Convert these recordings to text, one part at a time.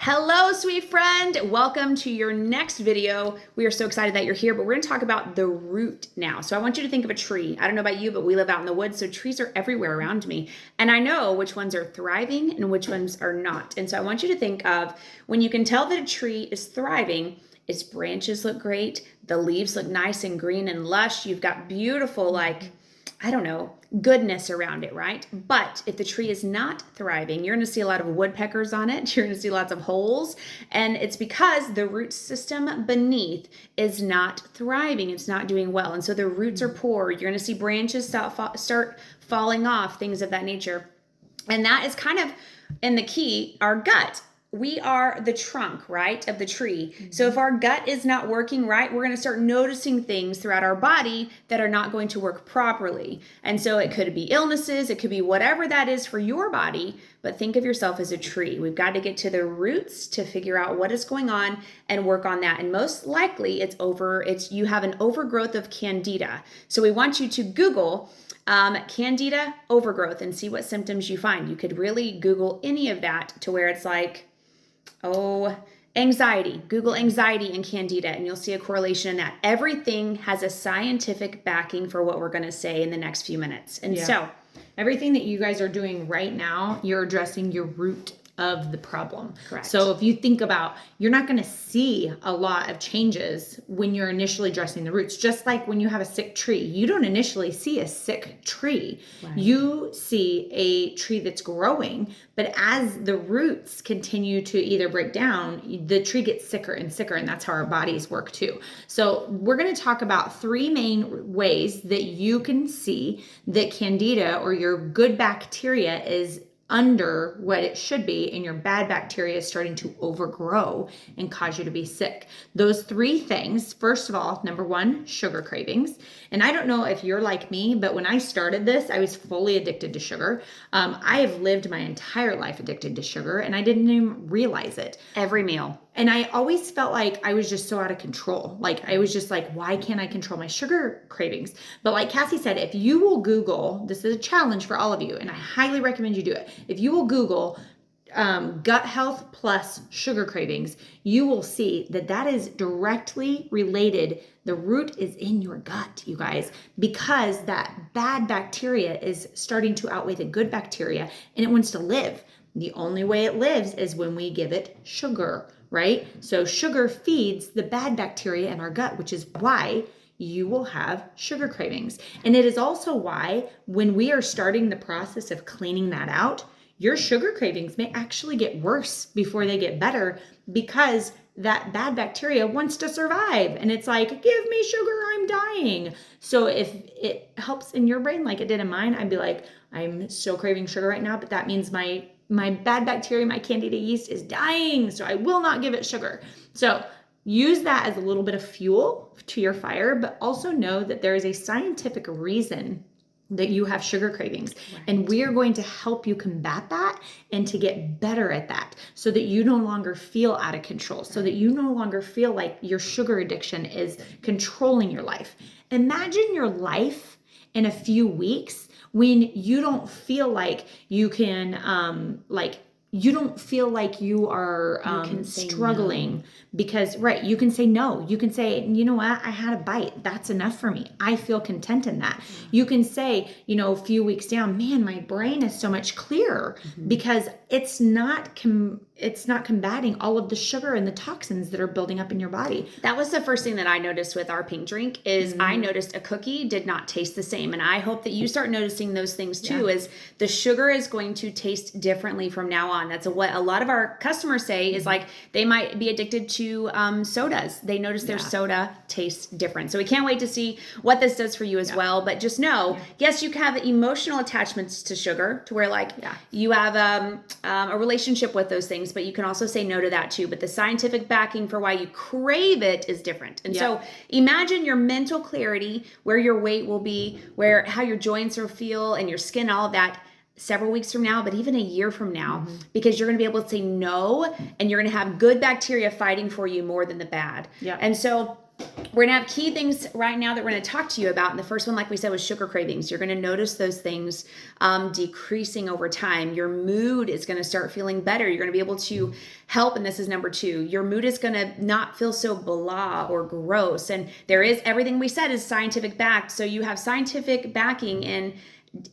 Hello, sweet friend. Welcome to your next video. We are so excited that you're here, but we're going to talk about the root now. So I want you to think of a tree. I don't know about you, but we live out in the woods, so trees are everywhere around me. And I know which ones are thriving and which ones are not. And so I want you to think of when you can tell that a tree is thriving, its branches look great, the leaves look nice and green and lush. You've got beautiful, goodness around it, right? But if the tree is not thriving, you're going to see a lot of woodpeckers on it. You're going to see lots of holes. And it's because the root system beneath is not thriving. It's not doing well. And so the roots are poor. You're going to see branches start falling off, things of that nature. And that is kind of, and the key, our gut. We are the trunk, right, of the tree. So if our gut is not working right, we're going to start noticing things throughout our body that are not going to work properly. And so it could be illnesses, it could be whatever that is for your body, but think of yourself as a tree. We've got to get to the roots to figure out what is going on and work on that. And most likely you have an overgrowth of candida. So we want you to Google candida overgrowth and see what symptoms you find. You could really Google any of that to where it's like, anxiety. Google anxiety and candida, and you'll see a correlation in that. Everything has a scientific backing for what we're going to say in the next few minutes. And so everything that you guys are doing right now, you're addressing your root of the problem. Correct. So if you think about, you're not going to see a lot of changes when you're initially addressing the roots. Just like when you have a sick tree, you don't initially see a sick tree. Right. You see a tree that's growing, but as the roots continue to either break down, the tree gets sicker and sicker, and that's how our bodies work too. So we're going to talk about three main ways that you can see that candida or your good bacteria is under what it should be, and your bad bacteria is starting to overgrow and cause you to be sick. Those three things, first of all, number one, sugar cravings. And I don't know if you're like me, but when I started this, I was fully addicted to sugar. I have lived my entire life addicted to sugar, and I didn't even realize it. Every meal. And I always felt like I was just so out of control. Like I was just like, why can't I control my sugar cravings? But like Cassie said, if you will Google, this is a challenge for all of you, and I highly recommend you do it. If you will Google gut health plus sugar cravings, you will see that is directly related. The root is in your gut, you guys, because that bad bacteria is starting to outweigh the good bacteria, and it wants to live. The only way it lives is when we give it sugar, right? So sugar feeds the bad bacteria in our gut, which is why you will have sugar cravings. And it is also why when we are starting the process of cleaning that out, your sugar cravings may actually get worse before they get better, because that bad bacteria wants to survive. And it's like, give me sugar, I'm dying. So if it helps in your brain like it did in mine, I'd be like, I'm so craving sugar right now, but that means my bad bacteria, my candida yeast is dying, so I will not give it sugar. So use that as a little bit of fuel to your fire, but also know that there is a scientific reason that you have sugar cravings. Right. And we are going to help you combat that and to get better at that so that you no longer feel out of control, so that you no longer feel like your sugar addiction is controlling your life. Imagine your life in a few weeks when you don't feel like you can, you don't feel like you are struggling because, right, you can say no. You can say, you know what, I had a bite. That's enough for me. I feel content in that. You can say, a few weeks down, man, my brain is so much clearer because it's not combating all of the sugar and the toxins that are building up in your body. That was the first thing that I noticed with our pink drink is I noticed a cookie did not taste the same. And I hope that you start noticing those things too, is the sugar is going to taste differently from now on. That's what a lot of our customers say is like they might be addicted to sodas. They notice their soda tastes different. So we can't wait to see what this does for you as well. But just know, yes, you can have emotional attachments to sugar to where you have a relationship with those things, but you can also say no to that too. But the scientific backing for why you crave it is different. And so imagine your mental clarity, where your weight will be, how your joints will feel and your skin, all of that several weeks from now, but even a year from now, because you're going to be able to say no, and you're going to have good bacteria fighting for you more than the bad. Yeah. And so we're going to have key things right now that we're going to talk to you about. And the first one, like we said, was sugar cravings. You're going to notice those things decreasing over time. Your mood is going to start feeling better. You're going to be able to help. And this is number 2. Your mood is going to not feel so blah or gross. And there is, everything we said is scientific backed. So you have scientific backing in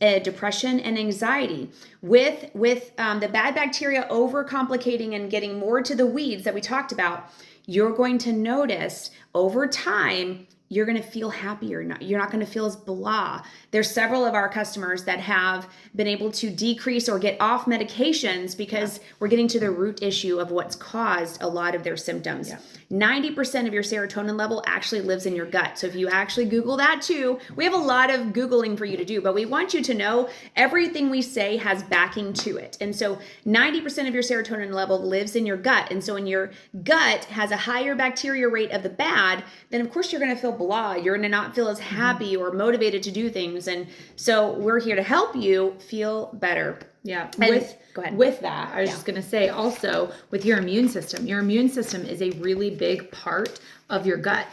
depression and anxiety. With the bad bacteria overcomplicating and getting more to the weeds that we talked about, you're going to notice over time, you're going to feel happier. You're not going to feel as blah. There's several of our customers that have been able to decrease or get off medications because we're getting to the root issue of what's caused a lot of their symptoms. 90% of your serotonin level actually lives in your gut. So if you actually Google that too, we have a lot of Googling for you to do, but we want you to know everything we say has backing to it. And so 90% of your serotonin level lives in your gut. And so when your gut has a higher bacteria rate of the bad, then of course you're going to feel blah. You're going to not feel as happy or motivated to do things. And so we're here to help you feel better. Yeah. And go ahead. With that, I was just going to say also with your immune system is a really big part of your gut.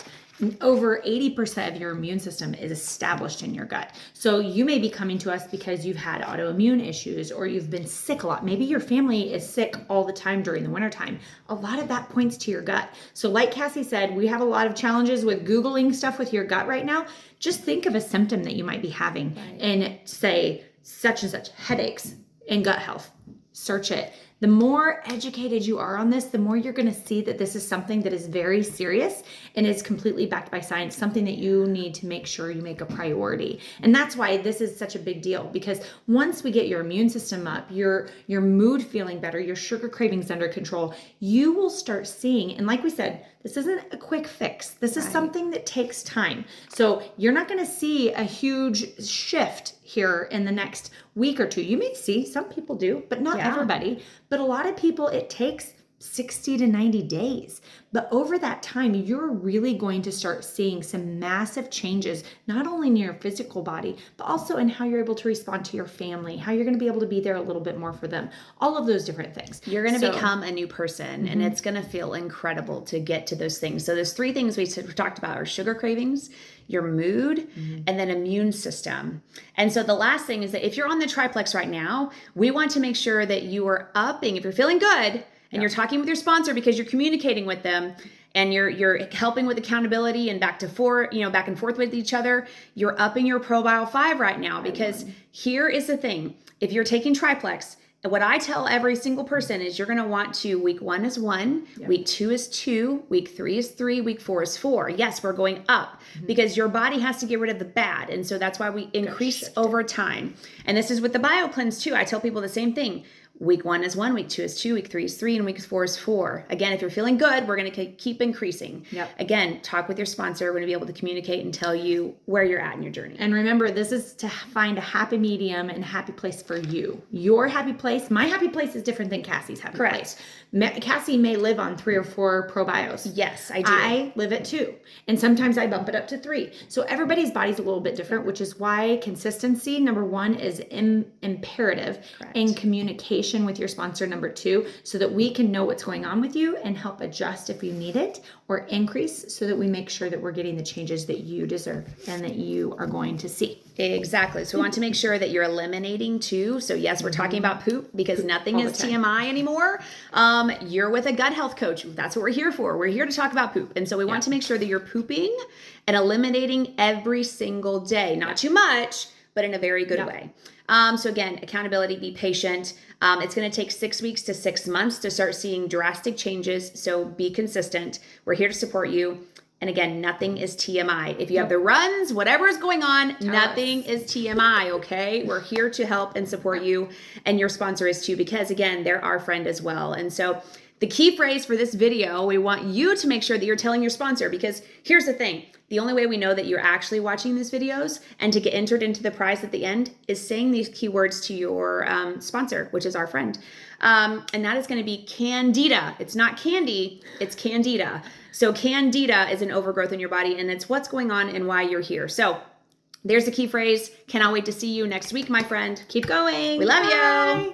Over 80% of your immune system is established in your gut. So you may be coming to us because you've had autoimmune issues or you've been sick a lot. Maybe your family is sick all the time during the wintertime. A lot of that points to your gut. So like Cassie said, we have a lot of challenges with Googling stuff with your gut right now. Just think of a symptom that you might be having and say such and such headaches and gut health. Search it. The more educated you are on this, the more you're going to see that this is something that is very serious and is completely backed by science, something that you need to make sure you make a priority. And that's why this is such a big deal, because once we get your immune system up, your mood feeling better, your sugar cravings under control, you will start seeing, and like we said, this isn't a quick fix. This is something that takes time. So you're not going to see a huge shift here in the next week or two. You may see, some people do, but not everybody. But a lot of people, it takes 60 to 90 days. But over that time, you're really going to start seeing some massive changes, not only in your physical body, but also in how you're able to respond to your family, how you're going to be able to be there a little bit more for them, all of those different things. You're going to become a new person, and it's going to feel incredible to get to those things. So there's 3 things we talked about are sugar cravings, your mood, and then immune system. And so the last thing is that if you're on the triplex right now, we want to make sure that you are upping, if you're feeling good, and you're talking with your sponsor because you're communicating with them and you're helping with accountability and back and forth with each other, you're upping your ProBio 5 right now, because here is the thing. If you're taking triplex, what I tell every single person is you're going to want to, week 1 is 1, week 2 is 2, week 3 is 3, week 4 is 4. Yes, we're going up because your body has to get rid of the bad. And so that's why we increase over time. And this is with the BioCleanse too. I tell people the same thing. Week 1 is 1, week 2 is 2, week 3 is 3, and week 4 is 4. Again, if you're feeling good, we're going to keep increasing. Again, talk with your sponsor. We're going to be able to communicate and tell you where you're at in your journey. And remember, this is to find a happy medium and a happy place for you. Your happy place, my happy place is different than Cassie's happy place. Cassie may live on 3 or 4 ProBios. Yes, I do. I live at 2. And sometimes I bump it up to 3. So everybody's body's a little bit different, which is why consistency, number 1, is imperative. And communication with your sponsor, number 2, so that we can know what's going on with you and help adjust if you need it or increase, so that we make sure that we're getting the changes that you deserve and that you are going to see. Exactly. So we want to make sure that you're eliminating too. So yes, we're talking about poop because nothing is TMI anymore. You're with a gut health coach. That's what we're here for. We're here to talk about poop. And so we want to make sure that you're pooping and eliminating every single day. Not too much, but in a very good way. So again, accountability, be patient. It's going to take 6 weeks to 6 months to start seeing drastic changes. So be consistent. We're here to support you. And again, nothing is TMI. If you have the runs, whatever is going on, nothing is TMI, okay? We're here to help and support you, and your sponsor is too, because again, they're our friend as well. And so the key phrase for this video, we want you to make sure that you're telling your sponsor, because here's the thing. The only way we know that you're actually watching these videos and to get entered into the prize at the end is saying these keywords to your sponsor, which is our friend. And that is going to be Candida. It's not candy, it's Candida. So Candida is an overgrowth in your body, and it's what's going on and why you're here. So there's the key phrase. Cannot wait to see you next week, my friend. Keep going. We love you.